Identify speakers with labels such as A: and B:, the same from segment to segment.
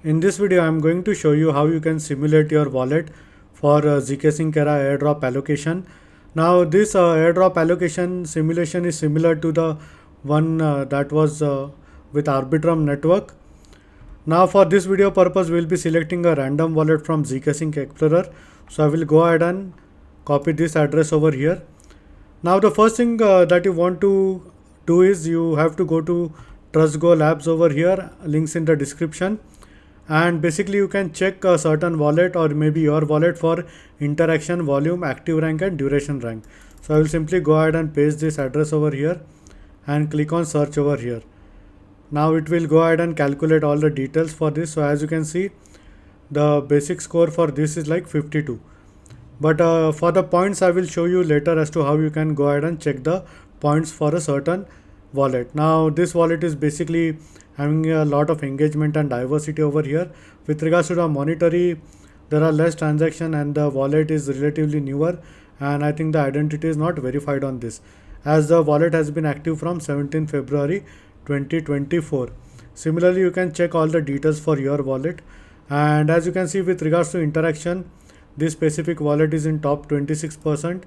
A: In this video, I am going to show you how you can simulate your wallet for ZkSync era airdrop allocation. Now, this airdrop allocation simulation is similar to the one that was with Arbitrum network. Now, for this video purpose, we will be selecting a random wallet from ZkSync Explorer. So, I will go ahead and copy this address over here. Now, the first thing that you want to do is you have to go to TrustGo Labs over here, links in the description, and basically you can check a certain wallet or maybe your wallet for interaction, volume, active rank and duration rank. So I will simply go ahead and paste this address over here and click on search over here. Now it will go ahead and calculate all the details for this. So as you can see, the basic score for this is like 52. But for the points, I will show you later as to how you can go ahead and check the points for a certain wallet. Now this wallet is basically having a lot of engagement and diversity over here. With regards to the monetary, there are less transaction and the wallet is relatively newer, and I think the identity is not verified on this, as the wallet has been active from 17 February 2024. Similarly, you can check all the details for your wallet, and as you can see, with regards to interaction, this specific wallet is in top 26%.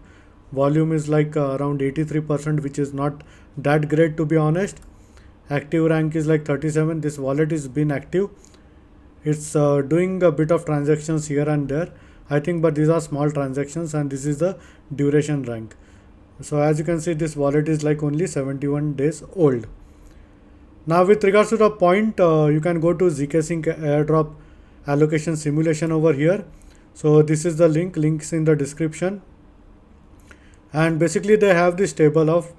A: Volume is like around 83%, which is not that great to be honest. Active rank is like 37. This wallet is been active. It's doing a bit of transactions here and there, I think, but these are small transactions, and this is the duration rank. So as you can see, this wallet is like only 71 days old. Now with regards to the point, you can go to ZkSync airdrop allocation simulation over here. So this is the links in the description, and basically they have this table of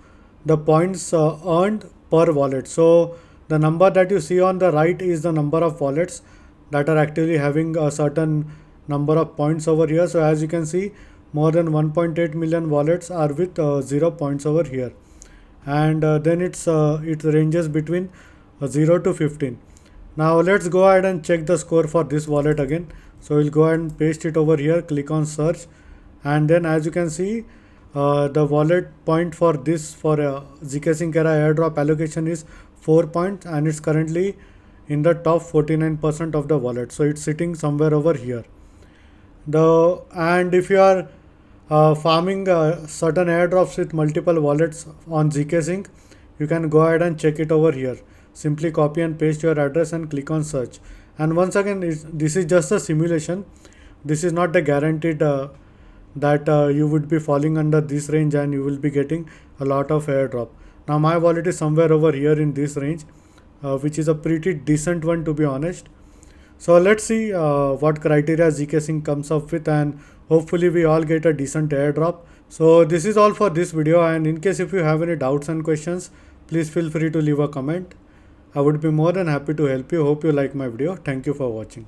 A: the points earned per wallet. So the number that you see on the right is the number of wallets that are actively having a certain number of points over here. So as you can see, more than 1.8 million wallets are with 0 points over here, and then it ranges between 0 to 15. Now let's go ahead and check the score for this wallet again. So we'll go ahead and paste it over here, click on search, and then as you can see, the wallet point for this for ZkSync era airdrop allocation is 4 points, and it's currently in the top 49% of the wallet. So it's sitting somewhere over here. And if you are farming certain airdrops with multiple wallets on ZkSync, you can go ahead and check it over here. Simply copy and paste your address and click on search. And once again, this is just a simulation. This is not a guaranteed that you would be falling under this range and you will be getting a lot of airdrop. Now my wallet is somewhere over here in this range, which is a pretty decent one to be honest. So let's see what criteria ZkSync comes up with, and hopefully we all get a decent airdrop. So this is all for this video, and in case if you have any doubts and questions, please feel free to leave a comment. I would be more than happy to help you. Hope you like my video. Thank you for watching.